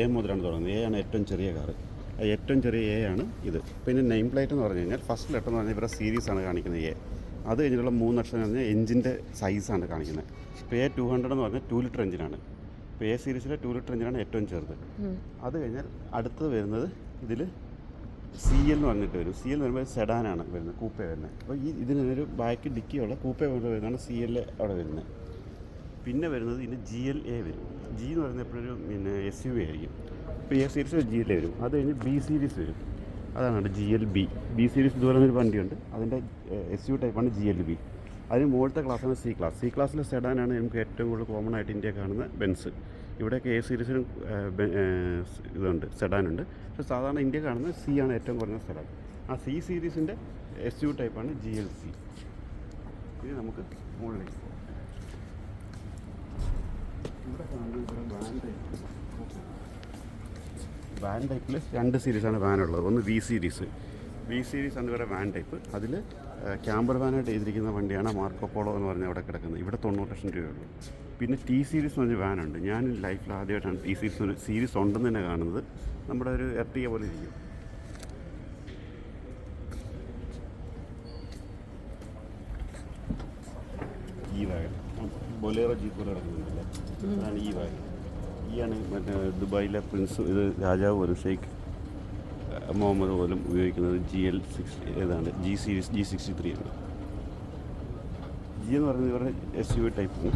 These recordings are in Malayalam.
എ മുതലാണ് തുടങ്ങുന്നത്. എ ആണ് ഏറ്റവും ചെറിയ കാറ്. ഏറ്റവും ചെറിയ എ ആണ് ഇത്. പിന്നെ നെയിം പ്ലേറ്റ് എന്ന് പറഞ്ഞു കഴിഞ്ഞാൽ ഫസ്റ്റ് ലെറ്റർ എന്ന് പറഞ്ഞാൽ ഇവരുടെ സീരീസാണ് കാണിക്കുന്നത് എ. അത് കഴിഞ്ഞിട്ടുള്ള 3 അക്ഷരം എന്ന് പറഞ്ഞാൽ എഞ്ചിൻ്റെ സൈസാണ് കാണിക്കുന്നത്. ഇപ്പോൾ A200 എന്ന് പറഞ്ഞാൽ 2 ലിറ്റർ എഞ്ചിനാണ്. ഇപ്പോൾ എ സീരീസിലെ 2 ലിറ്റർ എഞ്ചിനാണ് ഏറ്റവും ചെറുത്. അത് കഴിഞ്ഞാൽ അടുത്തത് വരുന്നത് ഇതിൽ CL എന്ന് പറഞ്ഞിട്ട് വരും. CL എന്ന് പറയുമ്പോൾ സെഡാനാണ് വരുന്നത്, കൂപ്പേ വരുന്നത്. അപ്പോൾ ഇതിനൊരു ബാക്ക് ഡിക്കിയുള്ള കൂപ്പേ വരുന്നതാണ് CL അവിടെ വരുന്നത്. പിന്നെ വരുന്നത് ഇതിന് GLA വരും. ജി എന്ന് പറയുന്നത് എപ്പോഴൊരു SUV ആയിരിക്കും. ഇപ്പോൾ എ സീരീസ് GLA വരും. അത് കഴിഞ്ഞ് B സീരീസ് വരും. അതാണ് GLB. B സീരീസ് ഇതുപോലെ ഒരു വണ്ടിയുണ്ട്, അതിൻ്റെ SUV ടൈപ്പാണ് GLB. അതിന് മുകളിലത്തെ ക്ലാസ്സാണ് C ക്ലാസ്. C ക്ലാസ്സിലെ സെഡാനാണ് നമുക്ക് ഏറ്റവും കൂടുതൽ കോമൺ ആയിട്ട് ഇന്ത്യ കാണുന്ന ബെൻസ്. ഇവിടെയൊക്കെ എ സീരീസിനും ഇതുണ്ട്, സെഡാനുണ്ട്. പക്ഷേ സാധാരണ ഇന്ത്യ കാണുന്ന C ആണ് ഏറ്റവും കുറഞ്ഞ സെഡാൻ. ആ C സീരീസിൻ്റെ SUV ടൈപ്പാണ് GLC. ഇനി നമുക്ക് മുകളിലേക്ക് പോകാം. ഇവിടെ കാണുന്നത് വാൻ ടൈപ്പിൽ 2 സീരീസാണ് വാനുള്ളത്. ഒന്ന് V സീരീസ് ആണ് ഇവരുടെ വാൻ ടൈപ്പ്. അതിൽ ക്യാമ്പർ വാനായിട്ട് എഴുതിയിരിക്കുന്ന വണ്ടിയാണ് മാർക്കോ പോളോ എന്ന് പറഞ്ഞാൽ അവിടെ കിടക്കുന്നത്. ഇവിടെ 90 ലക്ഷം രൂപയുള്ളൂ. പിന്നെ T സീരീസ് എന്ന് പറഞ്ഞ വാനുണ്ട്. ഞാൻ ലൈഫിൽ ആദ്യമായിട്ടാണ് T സീരീസ് ഉണ്ടെന്ന് തന്നെ കാണുന്നത്. നമ്മുടെ ഒരു എർട്ടിക പോലെ ഇരിക്കും. ഈ വാഗൻ ബൊലേറോ ജീപ്പ് പോലെ കിടക്കുന്നുണ്ടല്ലേ, അതാണ് ഈ വാഗൻ. ആണ് മറ്റേ ദുബായിലെ പ്രിൻസ്, ഇത് രാജാവ് പോലും ഷെയ്ഖ് മുഹമ്മദ് പോലും ഉപയോഗിക്കുന്നത് ഏതാണ് G63 ആണ്. G എന്ന് പറയുന്നത് ഇവരുടെ SUV ടൈപ്പാണ്.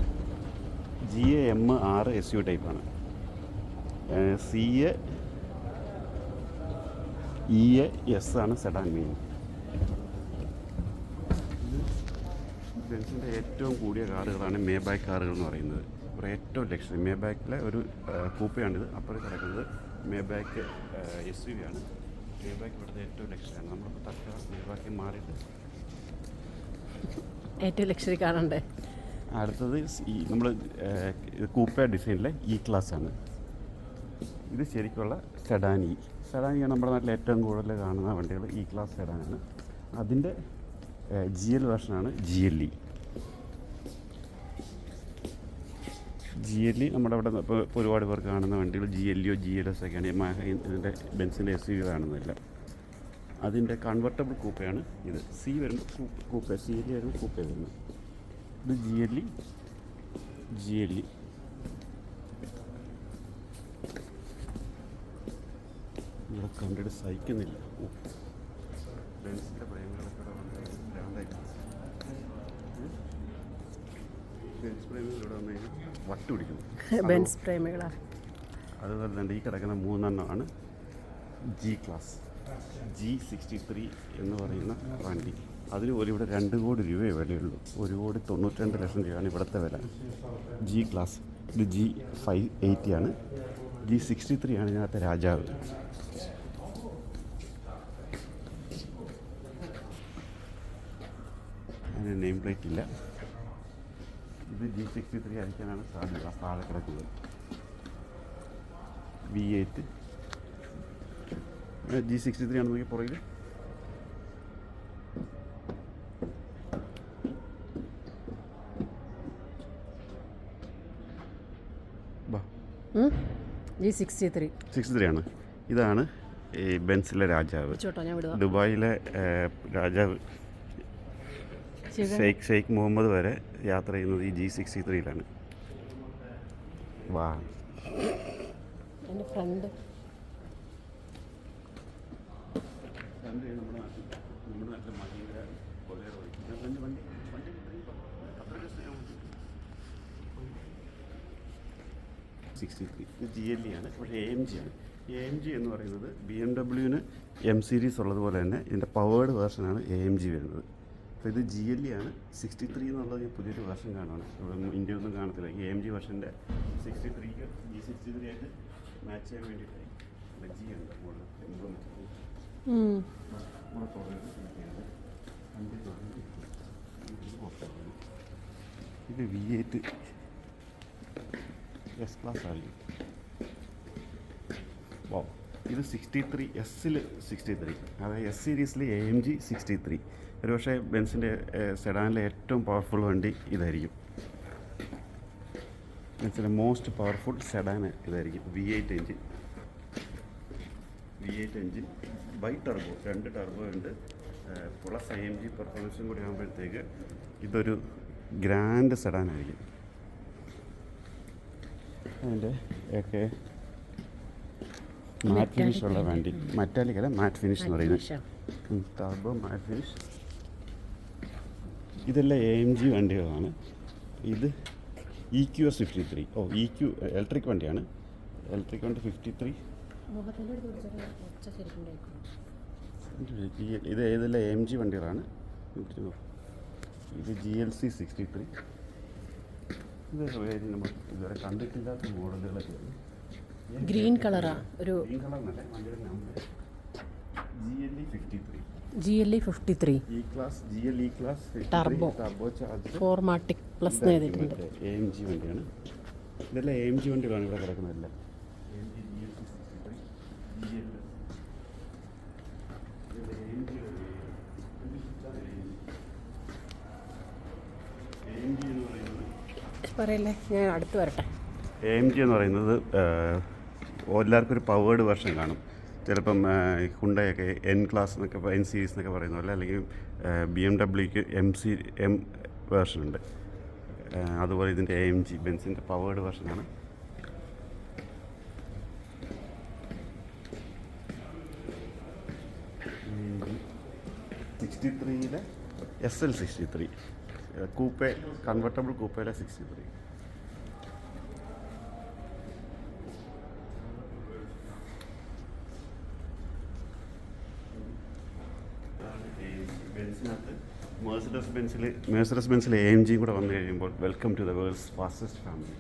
GAM6 SUV ടൈപ്പാണ്. CAES ആണ് സെഡാൻ മെയിൻ. ബെൻസിൻ്റെ ഏറ്റവും കൂടിയ കാറുകളാണ് മേബാക്ക് കാറുകൾ എന്ന് പറയുന്നത്. ഇവിടെ ഏറ്റവും ലക്ഷറി മേബാക്കിലെ ഒരു കൂപ്പയാണിത്. അപ്പുറം കിടക്കുന്നത് മേബാക്ക് SUV ആണ്. മേബാക്ക് ഇവിടുത്തെ ഏറ്റവും ലക്ഷറിയാണ്. നമ്മളിപ്പോൾ തൽക്കാലം മേബാക്ക് മാറിയിട്ട് ഏറ്റവും ലക്ഷറി കാറുണ്ട്. അടുത്തത് നമ്മൾ കൂപ്പ ഡിസൈനിലെ E ക്ലാസ് ആണ്. ഇത് ശരിക്കുള്ള സെഡാനിയാണ് നമ്മുടെ നാട്ടിൽ ഏറ്റവും കൂടുതൽ കാണുന്ന വണ്ടികൾ. E ക്ലാസ് സെഡാനാണ്. അതിൻ്റെ GL വേർഷനാണ് GLE. നമ്മുടെ അവിടെ ഇപ്പോൾ ഒരുപാട് പേർ കാണുന്ന വണ്ടികൾ GLO GLS ഒക്കെയാണ്. ഇതിൻ്റെ ബെൻസിൻ്റെ SUV കാണുന്നില്ല. അതിൻ്റെ കൺവെർട്ടബിൾ കൂപ്പയാണ് ഇത്. C വരുമ്പോൾ കൂപ്പ, CLE വരുമ്പോൾ കൂപ്പ വരുന്നത്. ഇത് GLE. ഇവിടെ കണ്ടിട്ട് സഹിക്കുന്നില്ല. ബെൻസിൻ്റെ പ്രേമികളൊക്കെ ബെൻസ് പ്രേമികളിവിടെ വന്നു കഴിഞ്ഞാൽ വട്ട് പിടിക്കുന്നു. ബെൻസ് പ്രേമികളാണ്. അതുപോലെ തന്നെ ഈ കിടക്കുന്ന 3 G ക്ലാസ് G63 എന്ന് പറയുന്ന വണ്ടി. അതിന് പോലും ഇവിടെ 2 കോടി രൂപയെ വിലയുള്ളൂ. 1,92 ലക്ഷം രൂപയാണ് ഇവിടുത്തെ വില. G class. ഇത് G580 ആണ്. G63 ആണ് ഇതിനകത്തെ രാജാവ്. അതിന് നെയിം പ്ലേറ്റ് ഇല്ല. ഇത് G63 ആയിരിക്കാനാണ് സാധ്യത. താഴെ കിടക്കുന്നത് V8 G63 ആണെന്ന് നോക്കി പുറകിൽ. G63 ആണ്. ഇതാണ് ഈ ബെൻസിലെ രാജാവ്. ദുബായിലെ രാജാവ് ഷെയ്ഖ് മുഹമ്മദ് വരെ യാത്ര ചെയ്യുന്നത് ഈ G63 വാ. എൻ്റെ ഫ്രണ്ട് GLE ആണ്. പക്ഷേ AMG ആണ്. AMG എന്ന് പറയുന്നത് BMW M സീരീസ് ഉള്ളതുപോലെ തന്നെ ഇതിൻ്റെ പവേർഡ് വേർഷനാണ് AMG വരുന്നത്. അപ്പോൾ ഇത് GLE ആണ്. 63 എന്നുള്ളത് പുതിയൊരു വേർഷൻ കാണുകയാണ്. ഇവിടെ ഇന്ത്യ ഒന്നും കാണത്തില്ല. AMG വേർഷൻ്റെ 63ക്ക് G63 ആയിട്ട് മാച്ച് ചെയ്യാൻ വേണ്ടിയിട്ടായി G ഉണ്ട്. ഇത് V8 S ക്ലാസ് ആയിരിക്കും. ഇത് 63 S-ൽ 63, അതായത് S സീരീസിൽ AMG 63. ഒരു പക്ഷേ ബെൻസിൻ്റെ സെഡാനിലെ ഏറ്റവും പവർഫുൾ വണ്ടി ഇതായിരിക്കും. ബെൻസിൻ്റെ മോസ്റ്റ് പവർഫുൾ സെഡാൻ ഇതായിരിക്കും. V8 engine. V8 engine by turbo, 2 turbo ഉണ്ട്, പ്ലസ് AMG പെർഫോമൻസും കൂടി ആകുമ്പോഴത്തേക്ക് ഇതൊരു ഗ്രാൻഡ് സെഡാനായിരിക്കും. അതിൻ്റെ ഒക്കെ മാറ്റ് ഫിനിഷ് ഉള്ള വണ്ടി, മെറ്റാലിക് അല്ല മാറ്റ് ഫിനിഷ് എന്ന് പറയുന്നത്, ടർബോ മാറ്റ് ഫിനിഷ്. ഇതെല്ലാം AMG വണ്ടികളാണ്. ഇത് EQS 53. EQ ഇലക്ട്രിക് വണ്ടിയാണ്. ഇലക്ട്രിക് വണ്ടി 53. ഇത് ഏതെല്ലാം AMG വണ്ടികളാണ്. ഇത് GLC 63. ഇത് നമ്മൾ ഇതുവരെ കണ്ടിട്ടില്ലാത്ത മോഡലുകളൊക്കെയാണ്. ഗ്രീൻ കളറാ ഒരു ഗ്രീൻ കളറിനല്ലേ വണ്ടിയുടെ number GLE 53. GLE 53 GLE class turbo charge 4മാറ്റിക് പ്ലസ് എഴുതിയിട്ടുണ്ട്. AMG വണ്ടിയാണ്. ഇതെല്ലാം AMG വണ്ടികളാണ് ഇവിടെ കിടക്കുന്നതെല്ലാം. AMG GLC 63 AMG എന്ന് പറയുന്നത് പറയല്ലേ, ഞാൻ അടുത്ത് വരട്ടെ. AMG എന്ന് പറയുന്നത് എല്ലാവർക്കും ഒരു പവേർഡ് വെർഷൻ കാണും. ചിലപ്പം ഹുണ്ടയൊക്കെ N ക്ലാസ് എന്നൊക്കെ N സീരീസ് എന്നൊക്കെ പറയുന്ന പോലെ, അല്ലെങ്കിൽ BMWക്ക് M വേർഷൻ ഉണ്ട്. അതുപോലെ ഇതിൻ്റെ AMG ബെൻസിൻ്റെ പവേർഡ് വെർഷനാണ്. SL 63 കൂപ്പെ, കൺവെർട്ടബിൾ കൂപ്പയിലെ 63. മെഴ്സിഡസ് ബെൻസിൽ AMG കൂടെ വന്നു കഴിയുമ്പോൾ welcome to the world's fastest family.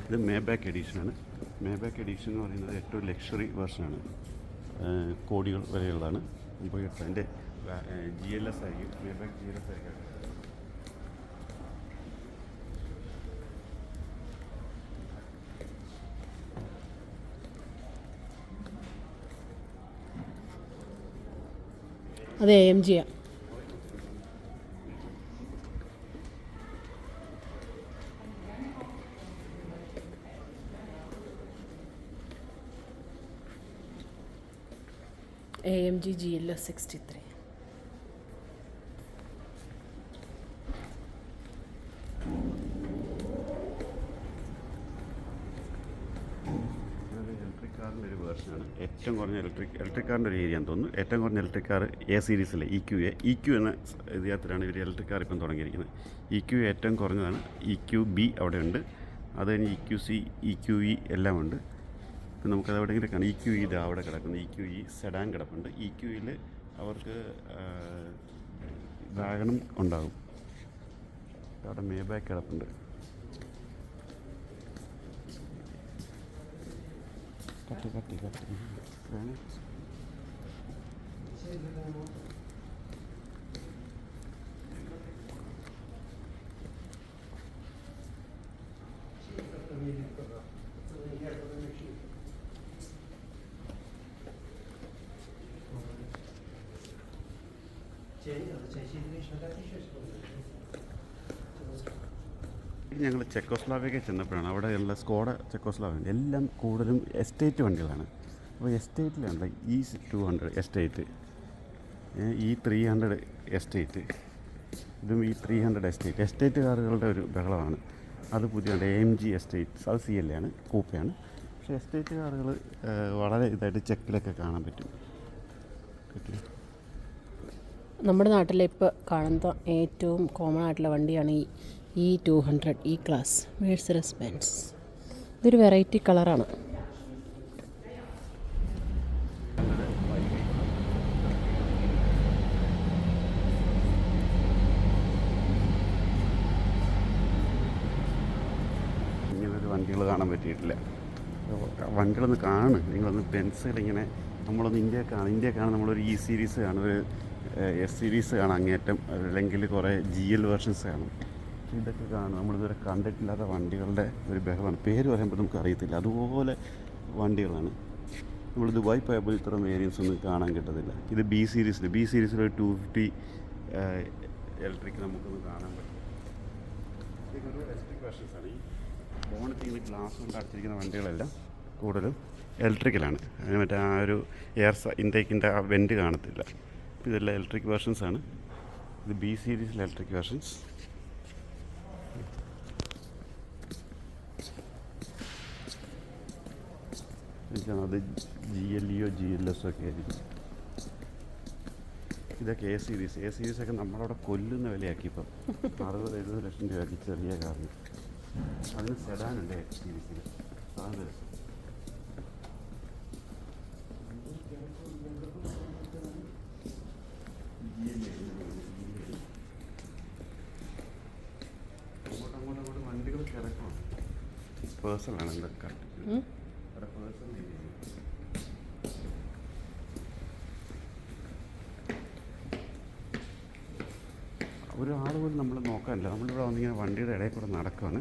ഇത് മേബാക്ക് എഡീഷനാണ്. മേബാക്ക് എഡീഷൻ എന്ന് പറയുന്നത് ഏറ്റവും ലക്ഷറി വേർഷനാണ്. കോടികൾ വരെയുള്ളതാണ്. ഇപ്പോൾ അതിൻ്റെ GLS ആയിരിക്കും, മേബാക്ക് GLS ആയിരിക്കും. അത് AMG യാ. AMG GLS 63. ഇലക്ട്രിക് കാറിൻ്റെ ഒരു വേർഷനാണ്. ഏറ്റവും കുറഞ്ഞ ഇലക്ട്രിക് കാറിൻ്റെ ഒരു ഏരിയ എന്ന് തോന്നുന്നു. ഏറ്റവും കുറഞ്ഞ ഇലക്ട്രിക് കാർ A സീരീസിലെ EQ എന്ന ഇതിനകത്തിലാണ് ഇവർ ഇലക്ട്രിക് കാർ ഇപ്പം തുടങ്ങിയിരിക്കുന്നത്. EQ ഏറ്റവും കുറഞ്ഞതാണ്. EQB അവിടെ ഉണ്ട്. അത് കഴിഞ്ഞ് EQC EQE എല്ലാം ഉണ്ട്. ഇപ്പം നമുക്കത് എവിടെയെങ്കിലും കാണാം. EQE ഇത് അവിടെ കിടക്കുന്നു. EQE സെഡാൻ കിടപ്പുണ്ട്. EQയിൽ അവർക്ക് വാഗണും ഉണ്ടാകും. അവിടെ മേബാക്ക് കിടപ്പുണ്ട്. കട്ടി ഞങ്ങൾ ചെക്കോസ്ലാവിയയിൽ ചെന്നപ്പോഴാണ് അവിടെയുള്ള സ്കോഡ ചെക്കോസ്ലാവിയ എല്ലാം കൂടുതലും എസ്റ്റേറ്റ് വണ്ടികളാണ്. അപ്പോൾ എസ്റ്റേറ്റിലാണ് E200 എസ്റ്റേറ്റ്, E300 എസ്റ്റേറ്റ്, ഇതും E300 എസ്റ്റേറ്റ് കാറുകളുടെ ഒരു ബഹളമാണ്. അത് പുതിയ AMG എസ്റ്റേറ്റ്, അത് CL ആണ്, കൂപ്പയാണ്. പക്ഷേ എസ്റ്റേറ്റ് കാറുകൾ വളരെ ഇതായിട്ട് ചെക്കിലൊക്കെ കാണാൻ പറ്റും. നമ്മുടെ നാട്ടിൽ ഇപ്പോൾ കാണുന്ന ഏറ്റവും കോമൺ ആയിട്ടുള്ള വണ്ടിയാണ് ഈ E200 E class Mercedes Benz. ഇതൊരു വെറൈറ്റി കളറാണ്. ഇങ്ങനൊരു വണ്ടികൾ കാണാൻ പറ്റിയിട്ടില്ല. വണ്ടികളൊന്ന് കാണും, നിങ്ങളൊന്ന് ബെൻസുകളിങ്ങനെ നമ്മളൊന്ന് ഇന്ത്യ കാണും. നമ്മളൊരു E സീരീസ് കാണും, ഒരു S സീരീസ് കാണാം അങ്ങേറ്റം, അല്ലെങ്കിൽ കുറേ GL വേർഷൻസ് കാണും. ഇതൊക്കെ കാണും. നമ്മളിതുവരെ കണ്ടിട്ടില്ലാത്ത വണ്ടികളുടെ ഒരു ബഹളമാണ്. പേര് പറയുമ്പോൾ നമുക്ക് അറിയത്തില്ല, അതുപോലെ വണ്ടികളാണ്. നമ്മൾ ദുബായ് പോയപ്പോൾ ഇത്തരം വേരിയൻസ് ഒന്നും കാണാൻ കിട്ടത്തില്ല. ഇത് B സീരീസിൽ ഒരു 250 ഇലക്ട്രിക് നമുക്കൊന്ന് കാണാൻ പറ്റും. ഇതൊക്കെ ഒരു ഇലക്ട്രിക് വെർഷൻസാണ്. ഈ ബോണറ്റ് ഈ ഗ്ലാസ് കൊണ്ട് അടച്ചിരിക്കുന്ന വണ്ടികളെല്ലാം കൂടുതലും ഇലക്ട്രിക്കലാണ്. അതിന് മറ്റേ ആ ഒരു എയർ ഇൻടേക്കിൻ്റെ ആ വെൻറ്റ് കാണത്തില്ല. ഇതെല്ലാം ഇലക്ട്രിക് വെർഷൻസാണ്. ഇത് ബി സീരീസിലെ ഇലക്ട്രിക് വെർഷൻസ്. അത് GLEയോ GLS ഒക്കെ ആയിരിക്കും. ഇതൊക്കെ എ സീരീസൊക്കെ നമ്മളവിടെ കൊല്ലുന്ന വിലയാക്കി ഇപ്പം 60-70 ലക്ഷം രൂപയാക്കി ചെറിയ കാറിന്. അതിന് സെഡാനുണ്ട് എ സീരീസിൽ. അതാണ് രസം. അങ്ങോട്ടങ്ങോട്ട് വണ്ടികൾ കിടക്കണം. പേഴ്സണലാണ് എന്തൊക്കെ കറക്റ്റ് അവിടെ പേഴ്സണൽ. ഒരാൾ പോലും നമ്മൾ നോക്കാനില്ല. നമ്മളിവിടെ വന്നിങ്ങനെ വണ്ടിയുടെ ഇടയിൽ കൂടെ നടക്കുകയാണ്.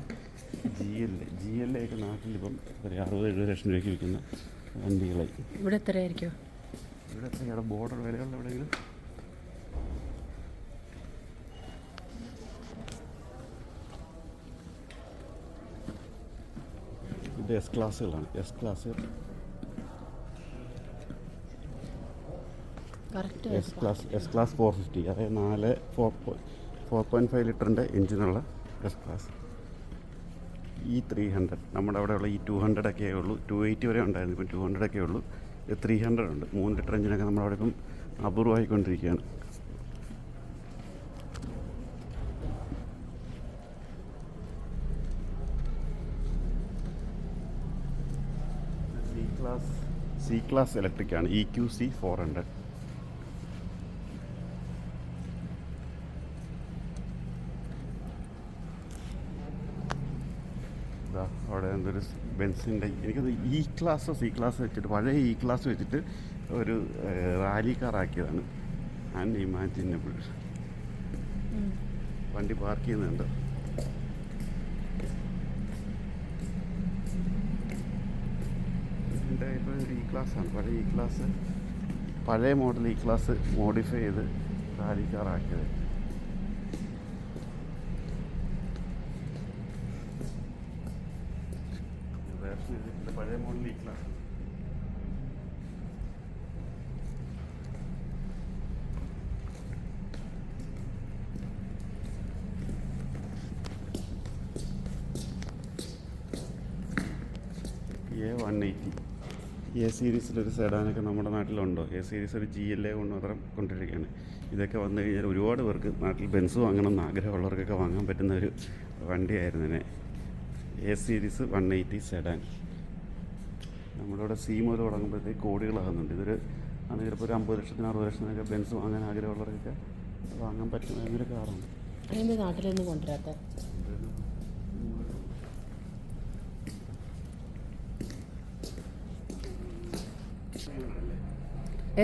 GLA ഒക്കെ നാട്ടിലിപ്പം ഒരു 60-70 ലക്ഷം രൂപയ്ക്ക് വിൽക്കുന്ന വണ്ടികളായി. ഇവിടെ എത്രയായിരിക്കും? ഇവിടെ എത്രയാണ് ബോർഡർ വിലകളിൽ എവിടെയെങ്കിലും? ഇത് എസ് ക്ലാസ്സുകളാണ്. S class 450. അതായത് 4.5 ലിറ്ററിൻ്റെ എഞ്ചിനുള്ള എസ് ക്ലാസ്. ഈ 300 നമ്മുടെ അവിടെയുള്ള ഈ 200 ഒക്കെ ഉള്ളൂ. 280 വരെ ഉണ്ടായിരുന്നു, ഇപ്പം 200 ഒക്കെ ഉള്ളൂ. ഇത് 300 ഉണ്ട്. 3 ലിറ്റർ എഞ്ചിനൊക്കെ നമ്മളവിടെ ഇപ്പം അപൂർവമായിക്കൊണ്ടിരിക്കുകയാണ്. സി ക്ലാസ് ഇലക്ട്രിക്കാണ്. EQC 400. അവിടെ എന്തൊരു ബെൻസിൻ്റെ എനിക്കത് ഇ ക്ലാസ്സോ സി ക്ലാസ് വെച്ചിട്ട് പഴയ ഇ ക്ലാസ് വെച്ചിട്ട് ഒരു റാലി കാറാക്കിയതാണ്. അൺഇമാജിനബിൾ. വണ്ടി പാർക്ക് ചെയ്യുന്നുണ്ട്. ഇതിൻ്റെ ഇപ്പോൾ ഇ ക്ലാസ്സാണ്. പഴയ മോഡൽ ഇ ക്ലാസ് മോഡിഫൈ ചെയ്ത് റാലി കാറാക്കിയത്. പഴയ model E class. A180. A സീരീസിലൊരു സെഡാനൊക്കെ നമ്മുടെ നാട്ടിലുണ്ടോ? എ സീരീസ് ഒരു GLA മാത്രം കൊണ്ടിരിക്കുകയാണ്. ഇതൊക്കെ വന്നു കഴിഞ്ഞാൽ ഒരുപാട് പേർക്ക് നാട്ടിൽ ബെൻസ് വാങ്ങണമെന്ന് ആഗ്രഹമുള്ളവർക്കൊക്കെ വാങ്ങാൻ പറ്റുന്ന ഒരു വണ്ടിയായിരുന്നു തന്നെ എ സീരീസ് 180 സെഡാൻ. നമ്മളിവിടെ C മുതൽ തുടങ്ങുമ്പോഴത്തേക്ക് കോടികളാകുന്നുണ്ട്. ഇതൊരു അത് ചിലപ്പോൾ ഒരു 50 ലക്ഷത്തിന് 60 ലക്ഷത്തിനൊക്കെ ബെൻസ് വാങ്ങാൻ ആഗ്രഹമുള്ളവർക്കൊക്കെ വാങ്ങാൻ പറ്റുന്ന എന്നൊരു കാറാണ്. അതിൻ്റെ നാട്ടിലൊന്നും കൊണ്ടുവരാത്ത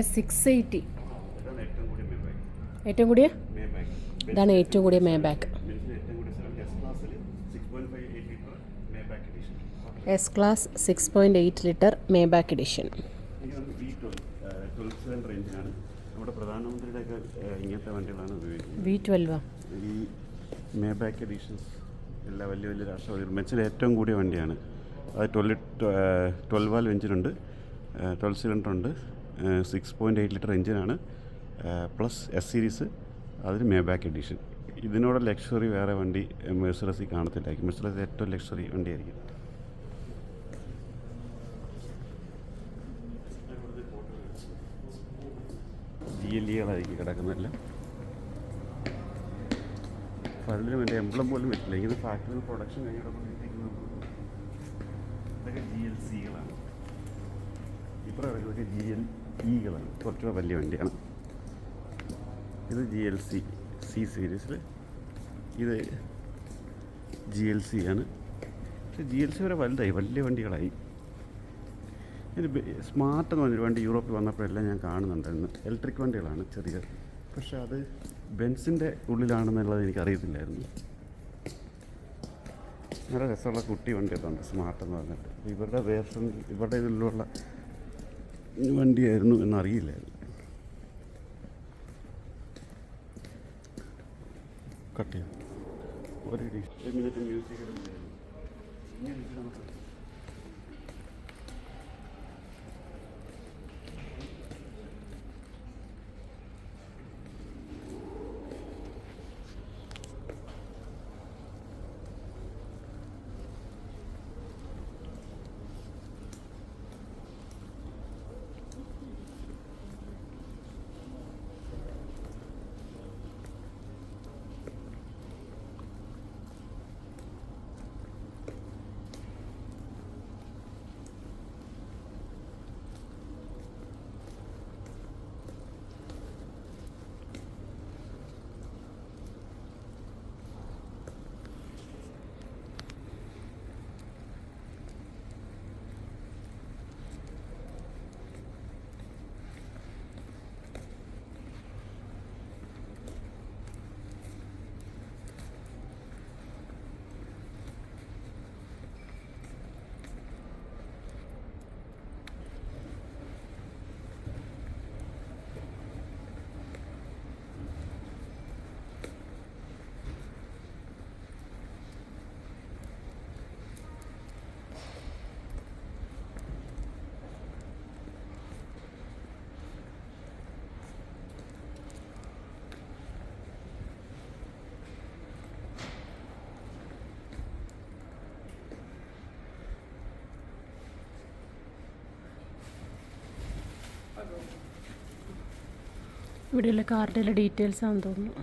S680 ഏറ്റവും കൂടിയ ഇതാണ് ഏറ്റവും കൂടിയ Maybach. S class 6.8 litre Maybach edition. നമ്മുടെ പ്രധാനമന്ത്രിയുടെയൊക്കെ ഇങ്ങനത്തെ വണ്ടികളാണ് ഉപയോഗിക്കുന്നത്. V12 ഈ മേബാക്ക് എഡിഷൻസ് എല്ലാ വലിയ വലിയ രാഷ്ട്രീയ മെച്ചിലെ ഏറ്റവും കൂടിയ വണ്ടിയാണ്. അത് 12 വാൽവ് എഞ്ചിനുണ്ട്, 12 സിലിണ്ടറുണ്ട്, 6.8 ലിറ്റർ എഞ്ചിനാണ്, പ്ലസ് S സീരീസ്, അതിന് മേബാക്ക് എഡിഷൻ. ഇതിനോട് ലക്ഷറി വേറെ വണ്ടി മെഴ്സിഡസിൽ കാണത്തില്ലായിരിക്കും. മെഴ്സിഡസ് ഏറ്റവും ലക്ഷറി വണ്ടിയായിരിക്കും. GLEകളായിരിക്കും കിടക്കുന്നതെല്ലാം. പലരും എൻ്റെ എംബ്ലം പോലും വെച്ചില്ല. ഇങ്ങനെ ഫാക്ടറിയിൽ പ്രൊഡക്ഷൻ കഴിഞ്ഞിടക്കുമ്പോഴത്തേക്കും ഇതൊക്കെ GLCകളാണ്. ഇപ്പോൾ ഇതൊക്കെ GLEകളാണ്. കുറച്ചുകൂടെ വലിയ വണ്ടിയാണ്. ഇത് GLC C സീരീസിൽ, ഇത് GLC ആണ്. പക്ഷേ GLC വരെ വലുതായി, വലിയ വണ്ടികളായി. ഇത് സ്മാർട്ട് എന്ന് പറഞ്ഞൊരു വണ്ടി യൂറോപ്പിൽ വന്നപ്പോഴെല്ലാം ഞാൻ കാണുന്നുണ്ടായിരുന്നു. ഇലക്ട്രിക് വണ്ടികളാണ് ചെറിയ. പക്ഷേ അത് ബെൻസിൻ്റെ ഉള്ളിലാണെന്നുള്ളത് എനിക്കറിയത്തില്ലായിരുന്നു. നല്ല രസമുള്ള കുട്ടി വണ്ടികളുണ്ട് സ്മാർട്ട് എന്ന് പറഞ്ഞിട്ട്. ഇവരുടെ വേർഷൻ ഇവരുടെ ഇതിലുള്ള വണ്ടിയായിരുന്നു എന്നറിയില്ലായിരുന്നു. കട്ട് ചെയ്യാം. ഒരു മിനിറ്റ് മ്യൂസിക് ഇവിടെയുള്ള കാർഡിലെ ഡീറ്റെയിൽസ് ആണെന്ന് തോന്നുന്നു.